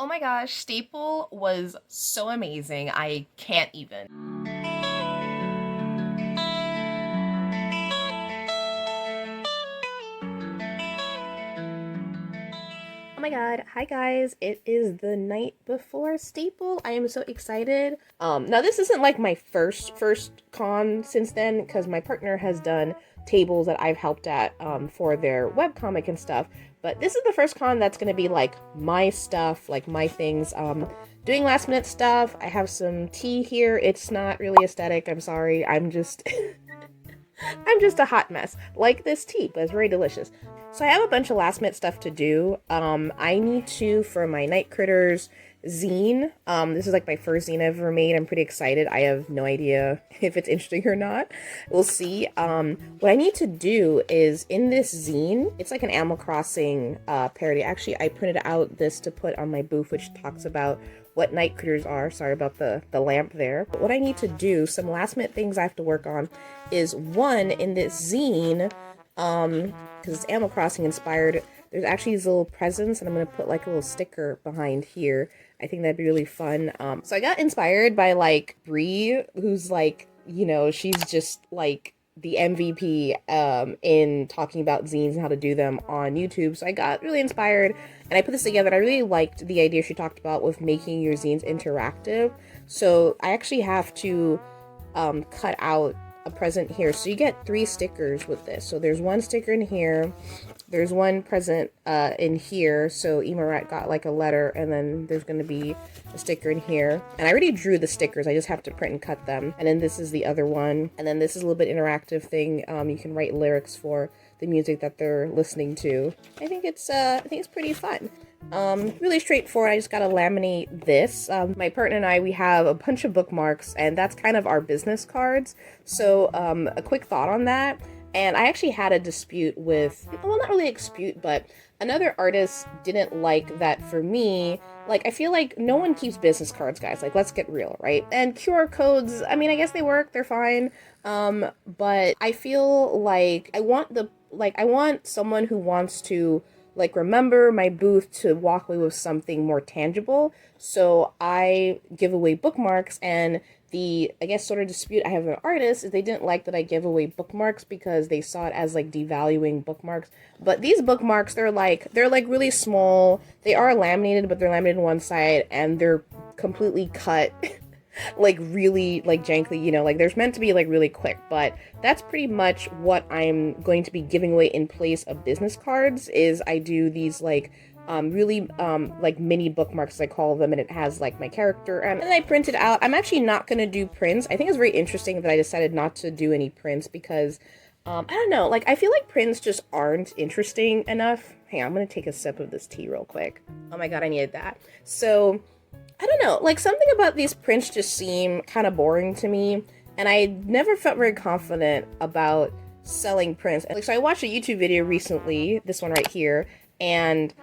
Oh my gosh, Staple was so amazing. I can't even. Oh my god, hi guys. It is the night before Staple. I am so excited. Now this isn't like my first con since then because my partner has done tables that I've helped at for their webcomic and stuff. But this is the first con that's gonna be like my stuff, like my things. Doing last minute stuff. I have some tea here. It's not really aesthetic. I'm sorry. I'm just I'm just a hot mess. Like this tea, but it's very delicious. So I have a bunch of last minute stuff to do. I need to, for my Night Critters zine. This is like my first zine I've ever made. I'm pretty excited. I have no idea if it's interesting or not. We'll see. What I need to do is in this zine, it's like an Animal Crossing parody. Actually, I printed out this to put on my booth, which talks about what night critters are. Sorry about the lamp there. But what I need to do, some last minute things I have to work on, is one, in this zine, because it's Animal Crossing inspired, there's actually these little presents, and I'm going to put like a little sticker behind here. I think that'd be really fun. So I got inspired by like Bree, who's like, she's just like the MVP in talking about zines and how to do them on YouTube. So I got really inspired and I put this together, and I really liked the idea she talked about with making your zines interactive. So I actually have to cut out a present here. So you get 3 stickers with this. So there's one sticker in here. There's one present in here. So Emo Rat got like a letter, and then there's going to be a sticker in here. And I already drew the stickers. I just have to print and cut them. And then this is the other one. And then this is a little bit interactive thing. You can write lyrics for the music that they're listening to. I think it's pretty fun. Really straightforward. I just gotta laminate this. My partner and I, we have a bunch of bookmarks, and that's kind of our business cards. So, a quick thought on that. And I actually had a dispute with, well, not really a dispute, but another artist didn't like that for me. Like, I feel like no one keeps business cards, guys. Like, let's get real, right? And QR codes, I mean, I guess they work, they're fine. But I feel like I want someone who wants to like remember my booth to walk away with something more tangible. So I give away bookmarks, and the, I guess, sort of dispute I have with an artist is they didn't like that I give away bookmarks because they saw it as like devaluing bookmarks. But these bookmarks, they're like really small. They are laminated, but they're laminated on one side, and they're completely cut like really like jankly, like there's meant to be like really quick. But that's pretty much what I'm going to be giving away in place of business cards. Is I do these like really like mini bookmarks, as I call them, and it has like my character, and then I print it out. I'm actually not gonna do prints. I think it's very interesting that I decided not to do any prints because I don't know, like I feel like prints just aren't interesting enough. Hang on, I'm gonna take a sip of this tea real quick. Oh my god, I needed that. So I don't know, like something about these prints just seem kind of boring to me, and I never felt very confident about selling prints. Like, so I watched a YouTube video recently, this one right here, and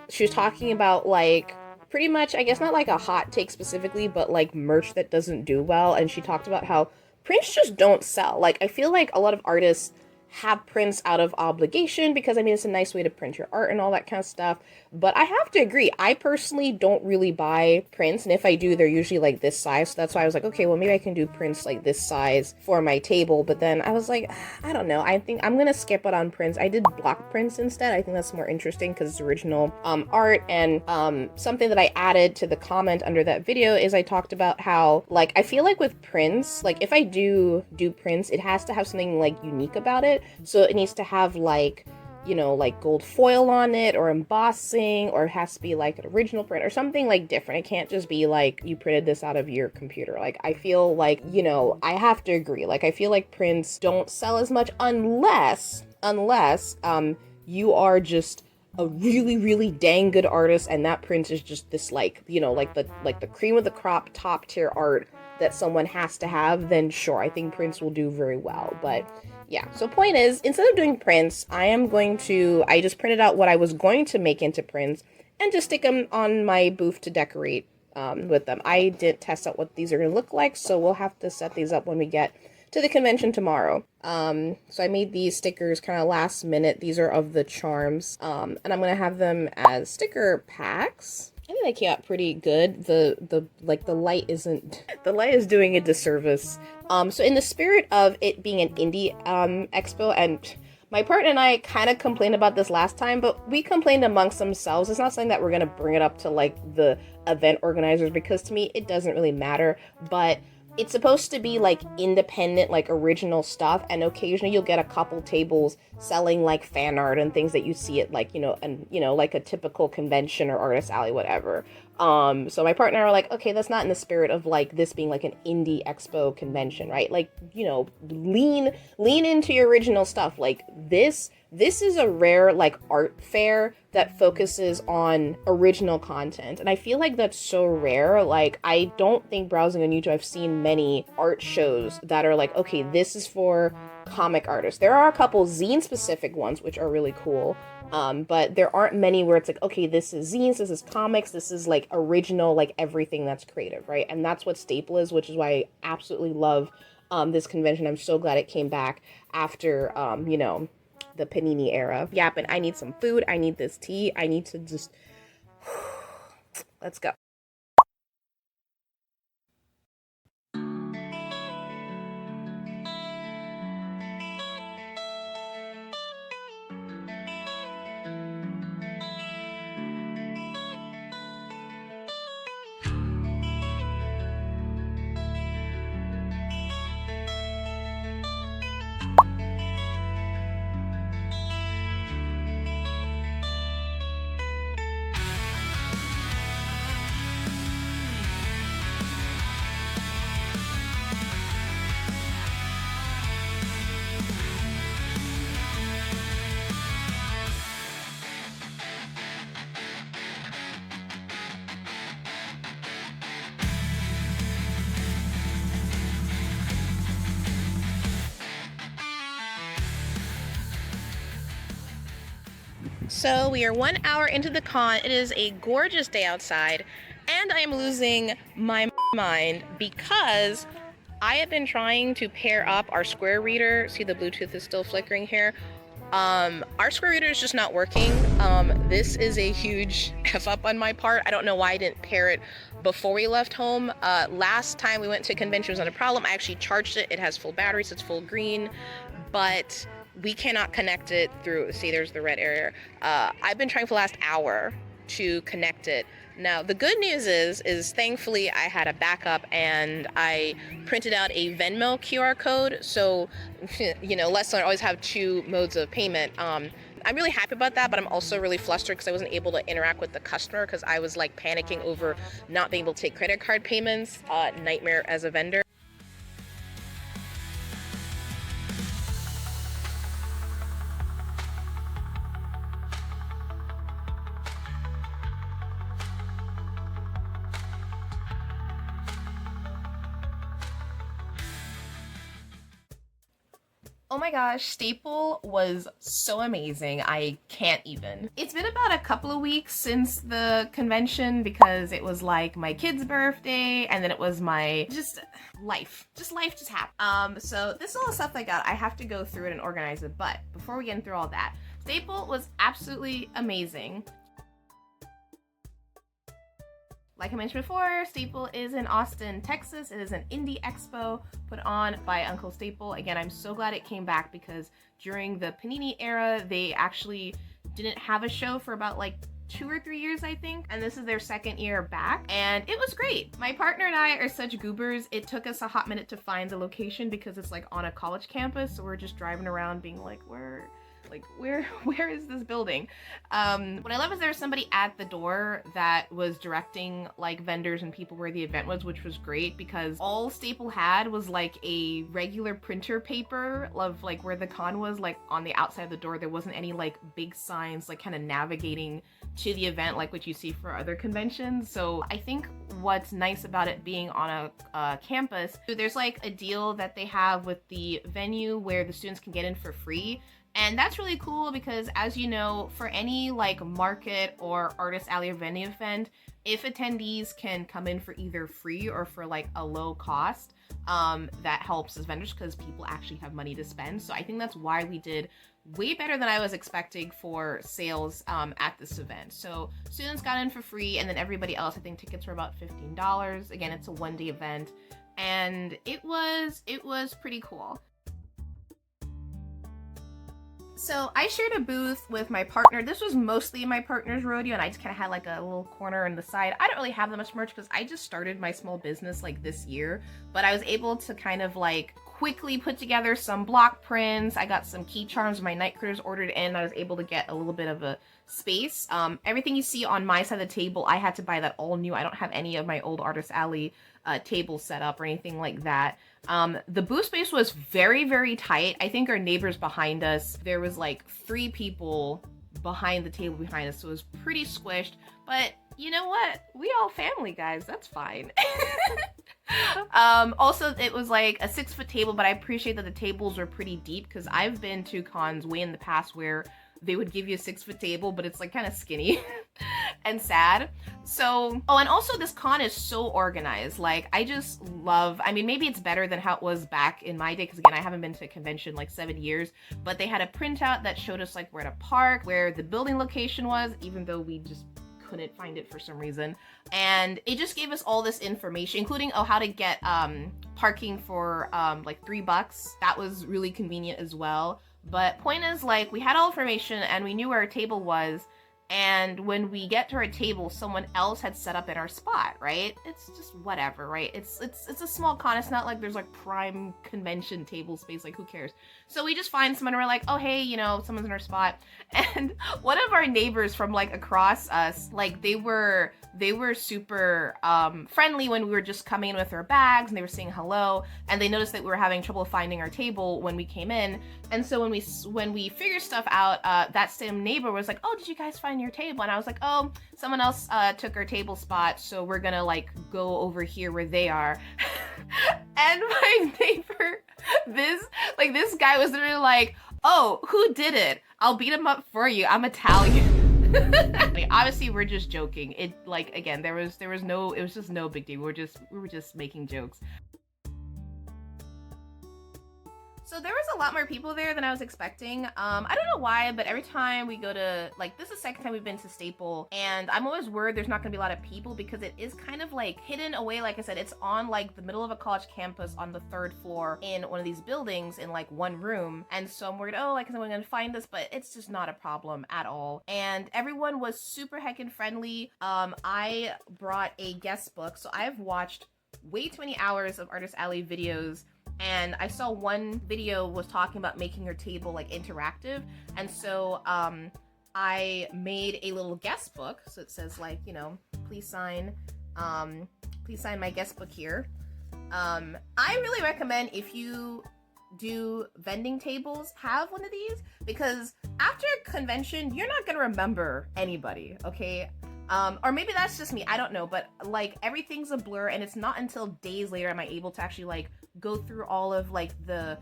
she was talking about like pretty much, I guess not like a hot take specifically, but like merch that doesn't do well, and she talked about how prints just don't sell. Like, I feel like a lot of artists have prints out of obligation because, I mean, it's a nice way to print your art and all that kind of stuff. But I have to agree, I personally don't really buy prints, and if I do, they're usually like this size. So that's why I was like, okay, well, maybe I can do prints like this size for my table. But then I was like, I don't know, I think I'm gonna skip it on prints. I did block prints instead. I think that's more interesting because it's original art. And something that I added to the comment under that video is I talked about how, like, I feel like with prints, like if I do prints, it has to have something like unique about it. So it needs to have like, like gold foil on it, or embossing, or it has to be like an original print or something like different. It can't just be like you printed this out of your computer. Like, I feel like, I have to agree. Like, I feel like prints don't sell as much unless you are just a really, really dang good artist, and that print is just this like, like the cream of the crop top tier art that someone has to have. Then sure, I think prints will do very well. But yeah, so point is, instead of doing prints, I just printed out what I was going to make into prints and just stick them on my booth to decorate with them. I didn't test out what these are going to look like, so we'll have to set these up when we get to the convention tomorrow. So I made these stickers kind of last minute. These are of the charms, and I'm going to have them as sticker packs. I think they came out pretty good. The light isn't the light is doing a disservice. So in the spirit of it being an indie expo, and my partner and I kind of complained about this last time, but we complained amongst themselves. It's not something that we're gonna bring it up to like the event organizers, because to me it doesn't really matter. But it's supposed to be like independent, like original stuff, and occasionally you'll get a couple tables selling like fan art and things that you see at like, and like a typical convention or artist alley, whatever. So my partner and I were like, okay, that's not in the spirit of like this being like an indie expo convention, right? Like, lean into your original stuff. Like this is a rare like art fair that focuses on original content, and I feel like that's so rare. Like, I don't think browsing on YouTube I've seen many art shows that are like, okay, this is for comic artists. There are a couple zine specific ones which are really cool, but there aren't many where it's like, okay, this is zines, this is comics, this is like original, like everything that's creative, right? And that's what Staple is, which is why I absolutely love this convention. I'm so glad it came back after the Panini era. Yep, and I need some food, I need this tea, I need to just let's go. So we are 1 hour into the con. It is a gorgeous day outside, and I am losing my mind because I have been trying to pair up our Square reader. See, the Bluetooth is still flickering here. Our Square reader is just not working. This is a huge F up on my part. I don't know why I didn't pair it before we left home. Last time we went to convention was not a problem. I actually charged it. It has full battery, so it's full green, but we cannot connect it through, see, there's the red area. I've been trying for the last hour to connect it. Now, the good news is thankfully I had a backup and I printed out a Venmo QR code. So, let's always have two modes of payment. I'm really happy about that, but I'm also really flustered because I wasn't able to interact with the customer because I was like panicking over not being able to take credit card payments. Nightmare as a vendor. Oh my gosh, Staple was so amazing. I can't even. It's been about a couple of weeks since the convention because it was like my kid's birthday and then it was my life just happened. So this is all the stuff I got. I have to go through it and organize it, but before we get through all that, Staple was absolutely amazing. Like I mentioned before, Staple is in Austin, Texas. It is an indie expo put on by Uncle Staple. Again, I'm so glad it came back because during the Panini era, they actually didn't have a show for about like 2 or 3 years, I think. And this is their second year back. And it was great. My partner and I are such goobers. It took us a hot minute to find the location because it's like on a college campus. So we're just driving around being like, where is this building? What I love is there's somebody at the door that was directing like vendors and people where the event was, which was great because all Staple had was like a regular printer paper of like where the con was, like on the outside of the door. There wasn't any like big signs like kind of navigating to the event like what you see for other conventions. So I think what's nice about it being on a campus, there's like a deal that they have with the venue where the students can get in for free. And that's really cool because, as you know, for any like market or artist alley or venue event, if attendees can come in for either free or for like a low cost, that helps as vendors because people actually have money to spend. So I think that's why we did way better than I was expecting for sales at this event. So students got in for free, and then everybody else, I think tickets were about $15. Again, it's a one-day event, and it was pretty cool. So I shared a booth with my partner. This was mostly my partner's rodeo, and I just kind of had like a little corner on the side. I don't really have that much merch because I just started my small business like this year, but I was able to kind of like quickly put together some block prints. I got some key charms my night critters ordered in. I was able to get a little bit of a space. Everything you see on my side of the table, I had to buy that all new. I don't have any of my old Artist Alley table set up or anything like that. The booth space was very, very tight. I think our neighbors behind us, there was like 3 people behind the table behind us, so it was pretty squished, but you know what? We all family, guys. That's fine. Also, it was like a 6-foot table, but I appreciate that the tables were pretty deep because I've been to cons way in the past where they would give you a 6-foot table, but it's like kind of skinny and sad. So, oh, and also this con is so organized. Like, I just love, I mean, maybe it's better than how it was back in my day, because again, I haven't been to a convention like 7 years, but they had a printout that showed us like where to park, where the building location was, even though we just couldn't find it for some reason. And it just gave us all this information, including how to get parking for like $3. That was really convenient as well. But point is, like, we had all information and we knew where our table was, and when we get to our table, someone else had set up in our spot, right? It's just whatever, right? It's a small con. It's not like there's like prime convention table space, like who cares? So we just find someone, and we're like, oh hey, you know, someone's in our spot. And one of our neighbors from like across us, like they were super friendly when we were just coming in with our bags, and they were saying hello, and they noticed that we were having trouble finding our table when we came in. And so when we figured stuff out, that same neighbor was like, oh, did you guys find your table? And I was like, oh, someone else took our table spot, so we're gonna like go over here where they are. And my neighbor, this guy was literally like, oh, who did it? I'll beat him up for you. I'm Italian. Like, obviously we're just joking. It, like, again, there was no, it was just no big deal. We were just making jokes. So there was a lot more people there than I was expecting. I don't know why, but every time we go to, like, this is the second time we've been to Staple, and I'm always worried there's not gonna be a lot of people because it is kind of like hidden away. Like I said, it's on like the middle of a college campus on the 3rd floor in one of these buildings in like one room. And so I'm worried, oh, like, am I gonna find this? But it's just not a problem at all. And everyone was super heckin' friendly. I brought a guest book, so I've watched way too many hours of Artist Alley videos, and I saw one video was talking about making your table like interactive, and so I made a little guest book. So it says, like, you know, please sign my guest book here. I really recommend, if you do vending tables, have one of these, because after a convention you're not gonna remember anybody, okay? Or maybe that's just me, I don't know, but like everything's a blur, and it's not until days later am I able to actually like go through all of like the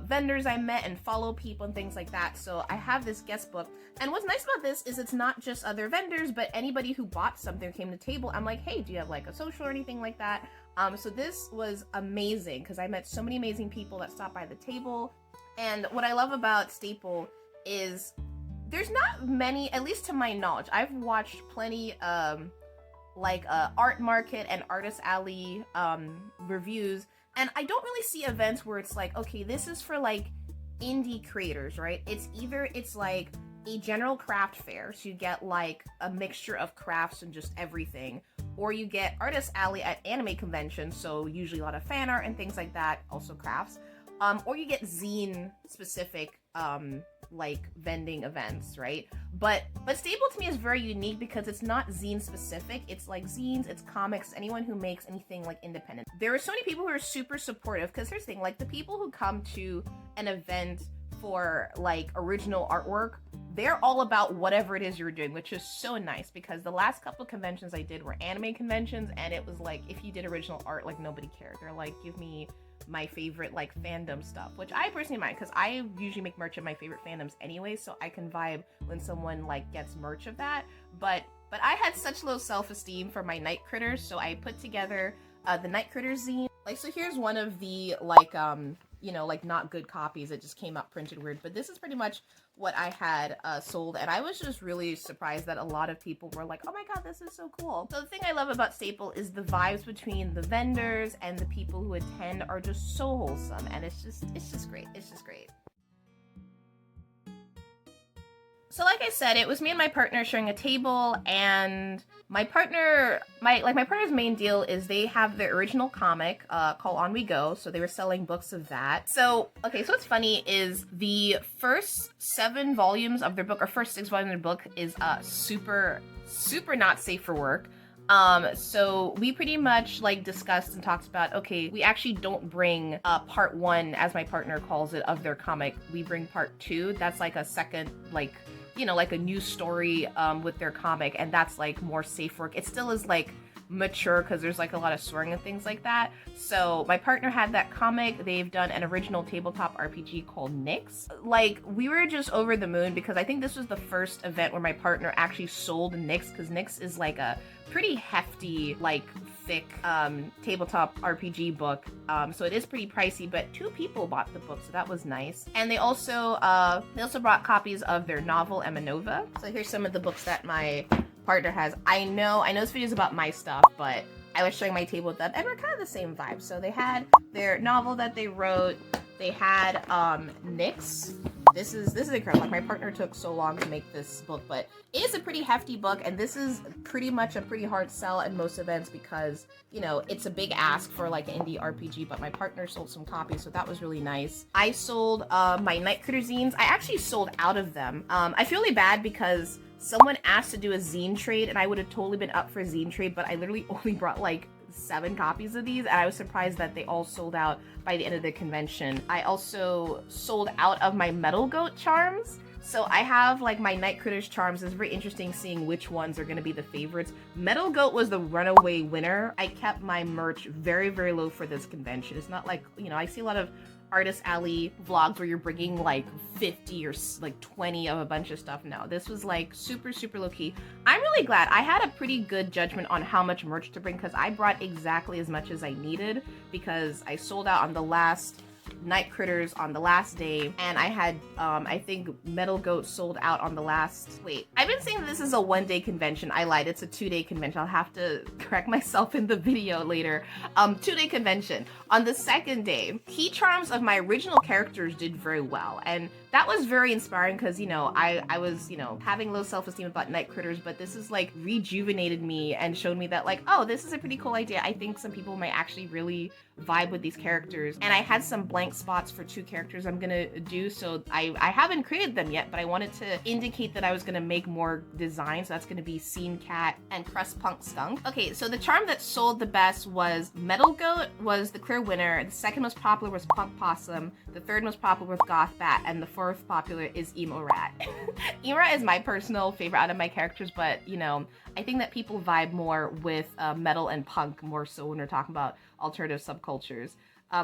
vendors I met and follow people and things like that. So I have this guest book, and what's nice about this is it's not just other vendors, but anybody who bought something or came to the table. I'm like, hey, do you have like a social or anything like that? So this was amazing because I met so many amazing people that stopped by the table. And what I love about Staple is there's not many, at least to my knowledge. I've watched plenty like Art Market and Artist Alley reviews, and I don't really see events where it's like, okay, this is for like indie creators, right? It's either it's like a general craft fair, so you get like a mixture of crafts and just everything, or you get Artist Alley at anime conventions, so usually a lot of fan art and things like that, also crafts, or you get zine specific like vending events, right? But Staple to me is very unique because it's not zine specific. It's like zines, it's comics, anyone who makes anything like independent. There are so many people who are super supportive, because here's the thing, like the people who come to an event for like original artwork, they're all about whatever it is you're doing, which is so nice, because the last couple of conventions I did were anime conventions, and it was like, if you did original art, like nobody cared. They're like, give me my favorite like fandom stuff, which I personally mind, because I usually make merch of my favorite fandoms anyway, so I can vibe when someone like gets merch of that. But I had such low self-esteem for my night critters, so I put together the night critters zine. Like, so here's one of the like you know, like not good copies. It just came out printed weird. But this is pretty much what I had sold, and I was just really surprised that a lot of people were like, oh my god, this is so cool. So the thing I love about Staple is the vibes between the vendors and the people who attend are just so wholesome, and it's just great. It's just great. So like I said, it was me and my partner sharing a table, and my partner's main deal is they have their original comic called On We Go, so they were selling books of that. So, okay, so what's funny is the first 7 volumes of their book, or first 6 volumes of their book is super not safe for work. So we pretty much like discussed and talked about, okay, we actually don't bring part 1, as my partner calls it, of their comic. We bring part 2. That's like a second, like, you know, like a new story with their comic, and that's like more safe work. It still is like mature because there's like a lot of swearing and things like that. So my partner had that comic. They've done an original tabletop RPG called Nyx. Like, we were just over the moon because I think this was the first event where my partner actually sold Nyx, because Nyx is like a pretty hefty, like thick tabletop RPG book. So it is pretty pricey, but 2 people bought the book, so that was nice. And they also brought copies of their novel Emanova. So here's some of the books that my partner has. I know this video is about my stuff, but I was showing my table with them, and we're kind of the same vibe. So they had their novel that they wrote. They had Nyx. This is incredible. Like, my partner took so long to make this book, but it is a pretty hefty book, and this is pretty much a pretty hard sell at most events because, you know, it's a big ask for like an indie RPG, but my partner sold some copies, so that was really nice. I sold my Night Critter zines. I actually sold out of them. I feel really bad because someone asked to do a zine trade, and I would have totally been up for a zine trade, but I literally only brought like 7 copies of these, and I was surprised that they all sold out by the end of the convention. I also sold out of my Metal Goat charms. So I have like my Night Critters charms. It's very interesting seeing which ones are going to be the favorites. Metal Goat was the runaway winner. I kept my merch very, very low for this convention. It's not like, you know, I see a lot of Artist Alley vlogs where you're bringing like 50 or like 20 of a bunch of stuff. No, this was like super low key. I'm really glad. I had a pretty good judgment on how much merch to bring because I brought exactly as much as I needed, because I sold out on the last Night Critters on the last day, and I had I think Metal Goat sold out on the last, wait, I've been saying this is a 1-day convention. I lied, it's a 2-day convention. I'll have to correct myself in the video later. 2-day convention. On the second day, key charms of my original characters did very well, and that was very inspiring because, you know, I was, you know, having low self-esteem about Night Critters, but this is like rejuvenated me and showed me that like, oh, this is a pretty cool idea. I think some people might actually really vibe with these characters. And I had some blank spots for 2 characters I'm gonna do, so I haven't created them yet, but I wanted to indicate that I was gonna make more designs. So that's gonna be Scene Cat and Crust Punk Skunk. Okay, so the charm that sold the best was Metal Goat was the clear winner. The second most popular was Punk Possum. The third most popular was Goth Bat, and the fourth popular is Emo Rat. Emo Rat is my personal favorite out of my characters, but, you know, I think that people vibe more with metal and punk more so when we're talking about alternative subcultures.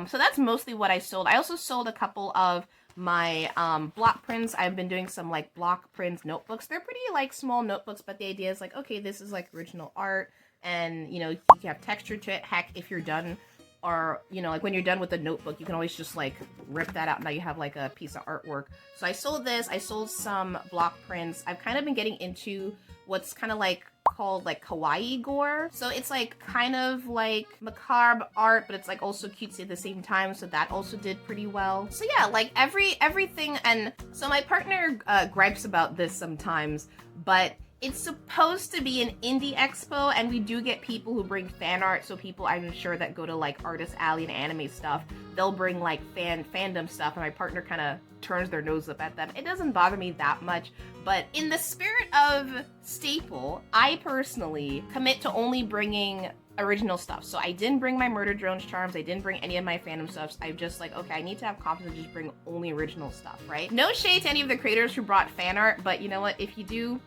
So that's mostly what I sold. I also sold a couple of my block prints. I've been doing some like block prints notebooks. They're pretty like small notebooks, but the idea is like, okay, this is like original art, and, you know, you have texture to it. Heck, if you're done, or, you know, like when you're done with the notebook, you can always just like rip that out. Now you have like a piece of artwork. So I sold this. I sold some block prints. I've kind of been getting into what's kind of like called like kawaii gore. So it's like kind of like macabre art, but it's like also cutesy at the same time. So that also did pretty well. So yeah, like everything. And so my partner gripes about this sometimes, but it's supposed to be an indie expo, and we do get people who bring fan art. So people, I'm sure, that go to like Artist Alley and anime stuff, they'll bring like fandom stuff, and my partner kind of turns their nose up at them. It doesn't bother me that much, but in the spirit of Staple, I personally commit to only bringing original stuff. So I didn't bring my Murder Drones charms. I didn't bring any of my fandom stuffs. I'm just like, okay, I need to have confidence to just bring only original stuff, right? No shade to any of the creators who brought fan art, but you know what? If you do,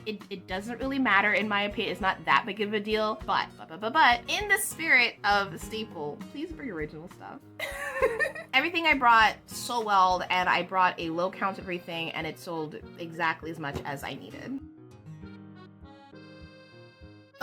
it doesn't really matter in my opinion. It's not that big of a deal, but in the spirit of Staple, please bring original stuff. Everything I brought sold well, and I brought a low count of everything, and it sold exactly as much as I needed.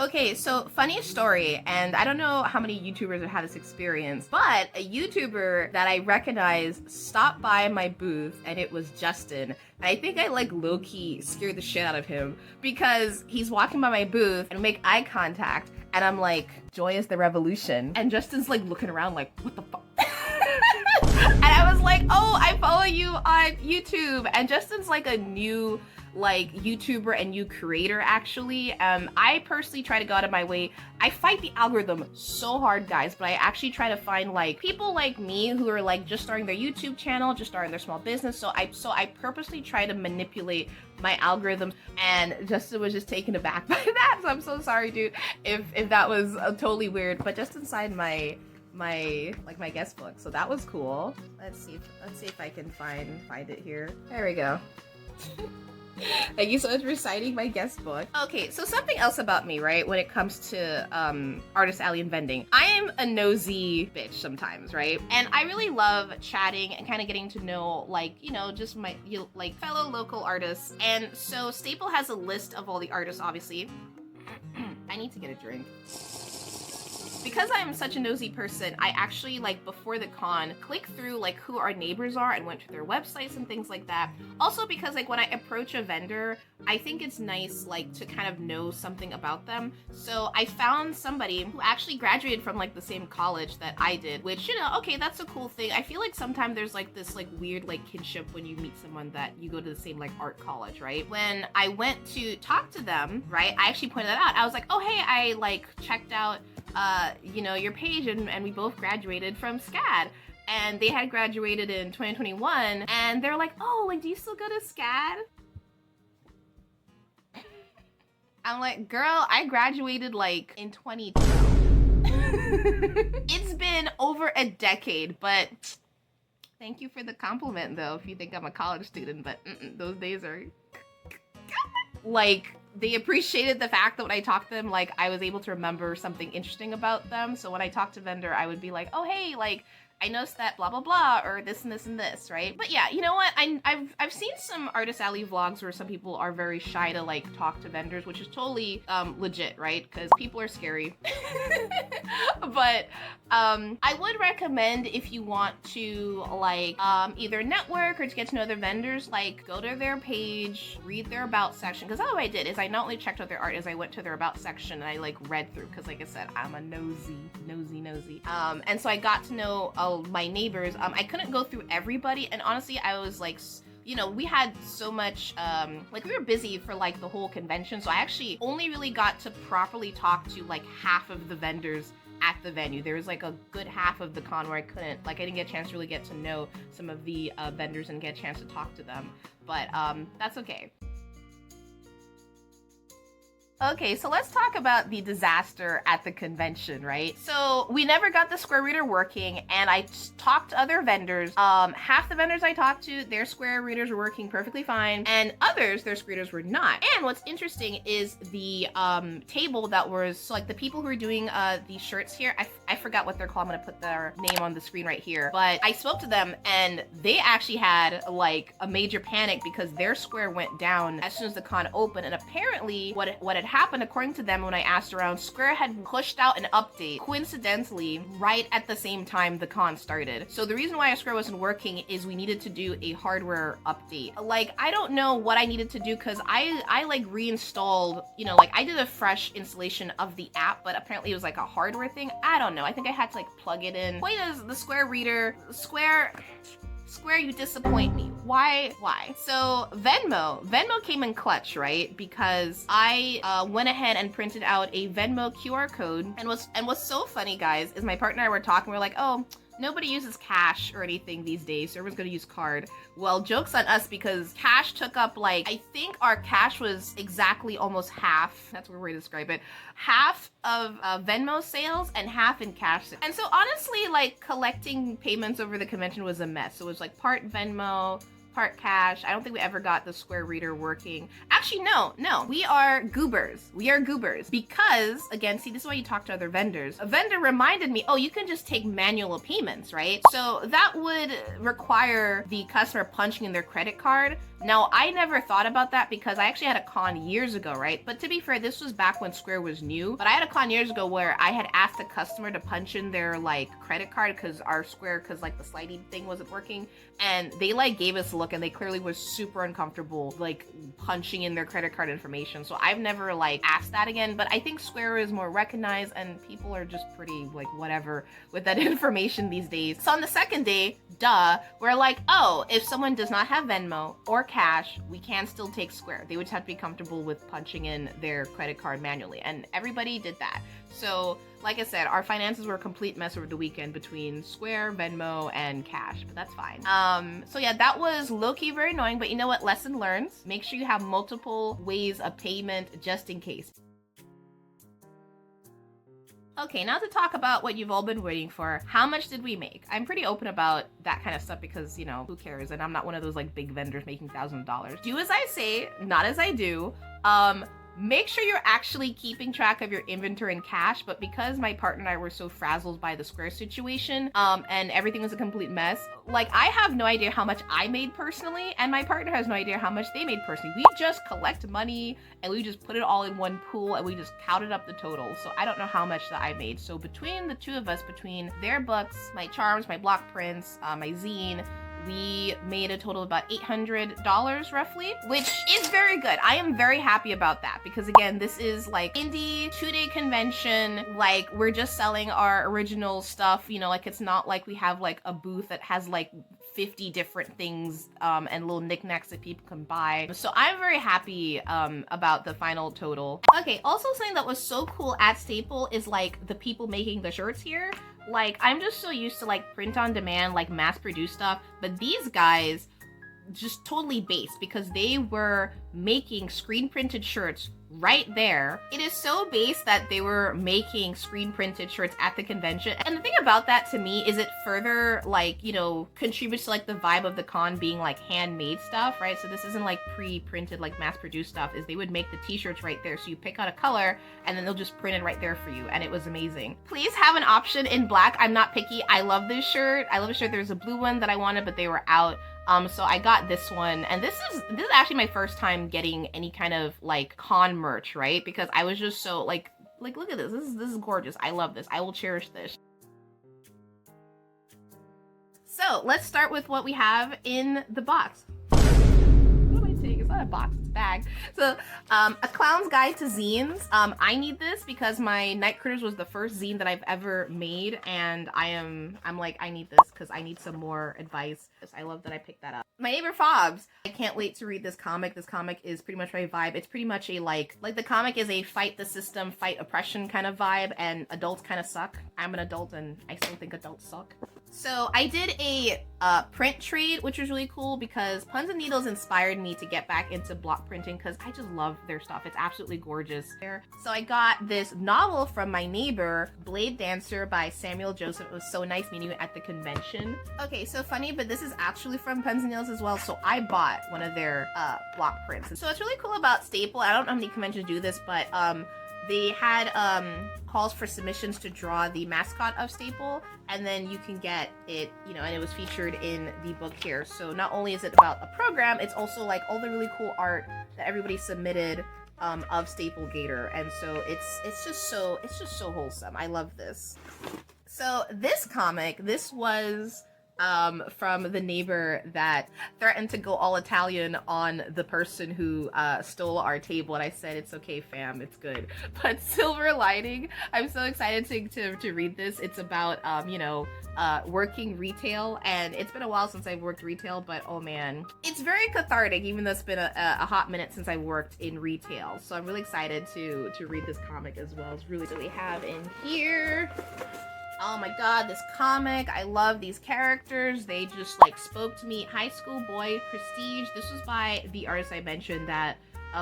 Okay, so funny story, and I don't know how many YouTubers have had this experience, but a YouTuber that I recognize stopped by my booth, and it was Justin. And I think I like low-key scared the shit out of him because he's walking by my booth and we make eye contact, and I'm like, "Joy is the revolution," and Justin's like looking around like, "What the fuck?" And I was like, "Oh, I follow you on YouTube," and Justin's like a new like YouTuber and new creator actually. I personally try to go out of my way. I fight the algorithm so hard, guys, but I actually try to find like people like me who are like just starting their YouTube channel, just starting their small business. So I purposely try to manipulate my algorithm, and Justin was just taken aback by that. So I'm so sorry, dude, if that was totally weird. But just inside my guest book, so that was cool. Let's see if I can find it here. There we go. Thank you so much for citing my guest book. Okay, so something else about me, right, when it comes to Artist Alley and vending. I am a nosy bitch sometimes, right? And I really love chatting and kind of getting to know, like, you know, just my like fellow local artists. And so Staple has a list of all the artists, obviously. I need to get a drink. Because I'm such a nosy person, I actually, like, before the con, clicked through, like, who our neighbors are and went to their websites and things like that. Also because, like, when I approach a vendor, I think it's nice, like, to kind of know something about them. So I found somebody who actually graduated from, like, the same college that I did, which, you know, okay, that's a cool thing. I feel like sometimes there's, like, this, like, weird, like, kinship when you meet someone that you go to the same, like, art college, right? When I went to talk to them, right, I actually pointed that out. I was like, oh, hey, I, like, checked out you know, your page, and we both graduated from SCAD, and they had graduated in 2021, and they're like, oh, like, do you still go to SCAD? I'm like, girl, I graduated like in 2012. It's been over a decade, but thank you for the compliment though, if you think I'm a college student, but those days are like, they appreciated the fact that when I talked to them, like, I was able to remember something interesting about them. So when I talked to vendor, I would be like, oh, hey, like, I noticed that blah, blah, blah, or this and this and this, right? But yeah, you know what? I've seen some Artist Alley vlogs where some people are very shy to, like, talk to vendors, which is totally legit, right? Because people are scary. But I would recommend, if you want to, like, either network or to get to know other vendors, like, go to their page, read their about section. Because all I did is I not only checked out their art, as I went to their about section and I, like, read through. Because, like I said, I'm a nosy. And so I got to know my neighbors. I couldn't go through everybody, and honestly, I was like, you know, we had so much, like, we were busy for, like, the whole convention, so I actually only really got to properly talk to, like, half of the vendors at the venue. There was, like, a good half of the con where I couldn't, like, I didn't get a chance to really get to know some of the vendors and get a chance to talk to them, but that's okay. Okay, so let's talk about the disaster at the convention, right? So we never got the square reader working, and I talked to other vendors. Half the vendors I talked to, their square readers were working perfectly fine, and others, their square readers were not. And what's interesting is the table that was, so, like, the people who were doing these shirts here, I forgot what they're called. I'm gonna put their name on the screen right here. But I spoke to them, and they actually had, like, a major panic because their square went down as soon as the con opened, and apparently what had happened, according to them, when I asked around, Square had pushed out an update coincidentally right at the same time the con started. So the reason why our Square wasn't working is we needed to do a hardware update. Like, I don't know what I needed to do, because I like reinstalled, you know, like, I did a fresh installation of the app, but apparently it was like a hardware thing. I don't know. I think I had to, like, plug it in. Point is, the Square reader, Square, you disappoint me. Why? So Venmo came in clutch, right? Because I went ahead and printed out a Venmo QR code. And what's so funny, guys, is my partner and I were talking. We're like, oh, nobody uses cash or anything these days, so everyone's gonna use card. Well, joke's on us, because cash took up, like, I think our cash was exactly almost half, that's a weird way to describe it, half of Venmo sales and half in cash. And so honestly, like, collecting payments over the convention was a mess. So it was like part Venmo, part cash. I don't think we ever got the Square Reader working. Actually, no. We are goobers. We are goobers because, again, see, this is why you talk to other vendors. A vendor reminded me, oh, you can just take manual payments, right? So that would require the customer punching in their credit card. Now, I never thought about that because I actually had a con years ago, right? But to be fair, this was back when Square was new. But I had a con years ago where I had asked the customer to punch in their like credit card because our Square, because like the sliding thing wasn't working. And they like gave us a look and they clearly were super uncomfortable like punching in their credit card information. So I've never like asked that again, but I think Square is more recognized and people are just pretty like whatever with that information these days. So on the second day, we're like, oh, if someone does not have Venmo or cash, we can still take Square. They would just have to be comfortable with punching in their credit card manually. And everybody did that. So like I said, our finances were a complete mess over the weekend between Square, Venmo, and cash, but that's fine. So yeah, that was low-key very annoying, but you know what? Lesson learned. Make sure you have multiple ways of payment just in case. Okay, now to talk about what you've all been waiting for. How much did we make? I'm pretty open about that kind of stuff because, you know, who cares? And I'm not one of those like big vendors making thousands of dollars. Do as I say, not as I do. Make sure you're actually keeping track of your inventory and cash, but because my partner and I were so frazzled by the Square situation, and everything was a complete mess, like I have no idea how much I made personally, and my partner has no idea how much they made personally. We just collect money and we just put it all in one pool and we just counted up the total. So I don't know how much that I made. So between the two of us, between their books, my charms, my block prints, my zine, we made a total of about $800 roughly, which is very good. I am very happy about that because again, this is like indie 2-day convention. Like we're just selling our original stuff, you know, like it's not like we have like a booth that has like 50 different things and little knickknacks that people can buy. So I'm very happy about the final total. Okay, also something that was so cool at Staple is like the people making the shirts here. Like, I'm just so used to like print on demand, like mass produced stuff, but these guys just totally based because they were making screen printed shirts right there. It is so based that they were making screen printed shirts at the convention. And the thing about that to me is it further like, you know, contributes to like the vibe of the con being like handmade stuff, right? So this isn't like pre-printed, like mass produced stuff, is they would make the t-shirts right there. So you pick out a color and then they'll just print it right there for you. And it was amazing. Please have an option in black. I'm not picky. I love this shirt. I love a shirt. There's a blue one that I wanted, but they were out. So I got this one, and this is actually my first time getting any kind of like con merch, right? Because I was just so like look at this. This is gorgeous. I love this. I will cherish this. So let's start with what we have in the box. What am I saying? It's not a box, it's a bag. So a clown's guide to zines. I need this because my Night Critters was the first zine that I've ever made, and I'm like, I need this because I need some more advice. I love that I picked that up. My Neighbor Fobbs. I can't wait to read this comic. This comic is pretty much my vibe. It's pretty much a like the comic is a fight the system, fight oppression kind of vibe, and adults kind of suck. I'm an adult and I still think adults suck. So I did a print trade, which was really cool because Puns and Needles inspired me to get back into block printing because I just love their stuff. It's absolutely gorgeous. So I got this novel from my neighbor, Blade Dancer by Samuel Joseph. It was so nice meeting you at the convention. Okay, so funny, but this is actually from Puns and Needles as well. So I bought one of their block prints. So what's really cool about Staple, I don't know how many conventions do this, but they had calls for submissions to draw the mascot of Staple, and then you can get it, you know, and it was featured in the book here. So not only is it about a program, it's also like all the really cool art that everybody submitted of Staple Gator, and so it's just so wholesome. I love this. So this comic, this was from the neighbor that threatened to go all Italian on the person who stole our table, and I said, it's okay fam, it's good. But Silver Lining, I'm so excited to read this. It's about you know, working retail, and it's been a while since I've worked retail, but oh man, it's very cathartic, even though it's been a hot minute since I worked in retail. So I'm really excited to read this comic as well. It's really what we have in here. Oh my god, this comic. I love these characters. They just like spoke to me. High School Boy, Prestige. This was by the artist I mentioned that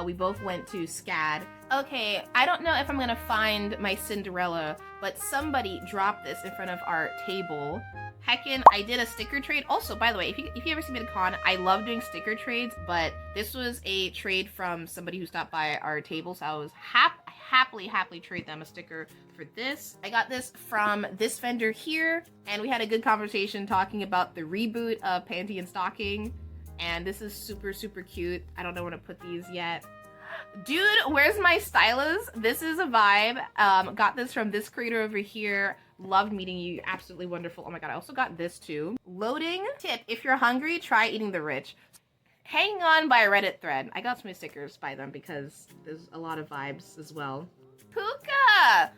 we both went to SCAD. Okay, I don't know if I'm gonna find my Cinderella, but somebody dropped this in front of our table. Heckin', I did a sticker trade. Also, by the way, if you ever see me at a con, I love doing sticker trades, but this was a trade from somebody who stopped by our table, so I was happily trade them a sticker for this. I got this from this vendor here, and we had a good conversation talking about the reboot of Panty and Stocking, and this is super cute. I don't know where to put these yet. Dude, where's my stylus? This is a vibe. Got this from this creator over here. Loved meeting you. Absolutely wonderful. Oh my god, I also got this too. Loading tip: if you're hungry, try eating the rich. Hanging on by a Reddit thread. I got some stickers by them because there's a lot of vibes as well. Puka!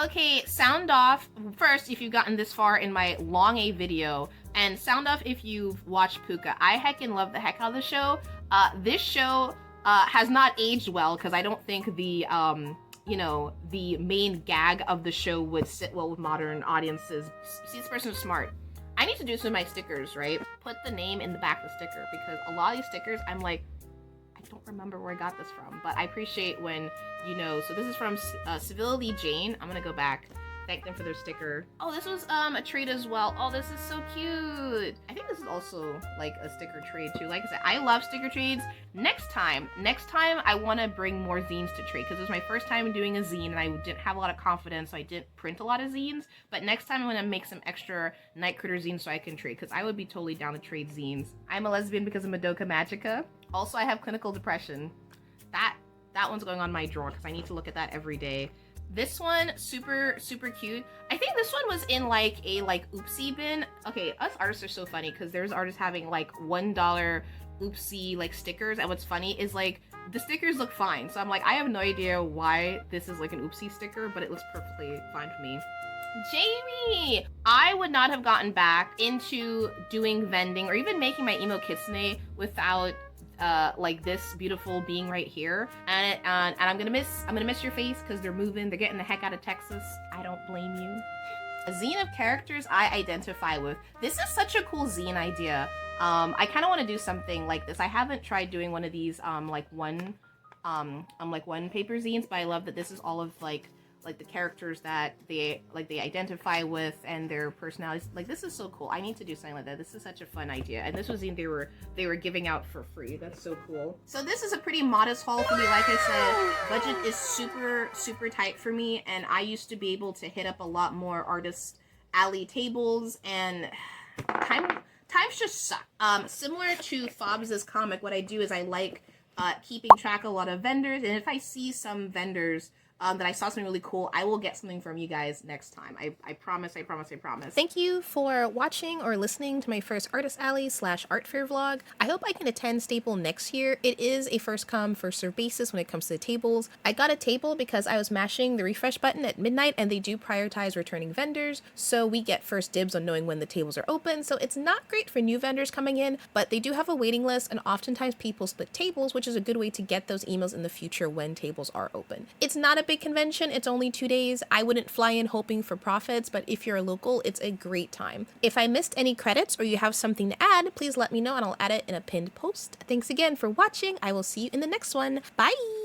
Okay, sound off first if you've gotten this far in my long A video, and sound off if you've watched Puka. I heckin' love the heck out of the show. This show has not aged well because I don't think the you know, the main gag of the show would sit well with modern audiences. See, this person is smart. I need to do some of my stickers, right? Put the name in the back of the sticker because a lot of these stickers, I'm like, I don't remember where I got this from, but I appreciate when you know. So this is from Civility Jane. I'm gonna go back. Thank them for their sticker. Oh, this was a trade as well. Oh, this is so cute. I think this is also like a sticker trade too. Like I said, I love sticker trades. Next time I want to bring more zines to trade because it was my first time doing a zine and I didn't have a lot of confidence, so I didn't print a lot of zines. But next time I'm gonna make some extra Night Critter zines so I can trade because I would be totally down to trade zines. I'm a lesbian because of Madoka Magica. Also, I have clinical depression. That one's going on my drawer because I need to look at that every day. This one, super cute. I think this one was in like a oopsie bin. Okay, us artists are so funny because there's artists having like $1 oopsie like stickers, and what's funny is like the stickers look fine. So I'm like, I have no idea why this is like an oopsie sticker, but it looks perfectly fine for me. Jamie! I would not have gotten back into doing vending or even making my emo kitsune without like this beautiful being right here, and I'm gonna miss your face because they're moving, they're getting the heck out of Texas. I don't blame you. A zine of characters I identify with. This is such a cool zine idea. I kind of want to do something like this. I haven't tried doing one of these like one paper zines, but I love that this is all of like the characters that they identify with and their personalities. Like, this is so cool. I need to do something like that. This is such a fun idea, and this was they were giving out for free. That's so cool. So this is a pretty modest haul for me. Like I said, budget is super tight for me, and I used to be able to hit up a lot more artist alley tables, and times just suck. Similar to Fobbs's comic, what I do is I like keeping track of a lot of vendors, and if I see some vendors that I saw something really cool, I will get something from you guys next time. I promise. Thank you for watching or listening to my first Artist Alley / Art Fair vlog. I hope I can attend Staple next year. It is a first come, first serve basis when it comes to the tables. I got a table because I was mashing the refresh button at midnight, and they do prioritize returning vendors, so we get first dibs on knowing when the tables are open. So it's not great for new vendors coming in, but they do have a waiting list, and oftentimes people split tables, which is a good way to get those emails in the future when tables are open. It's not a big convention, it's only 2 days. I wouldn't fly in hoping for profits, but if you're a local, it's a great time. If I missed any credits or you have something to add, please let me know and I'll add it in a pinned post. Thanks again for watching. I will see you in the next one. Bye!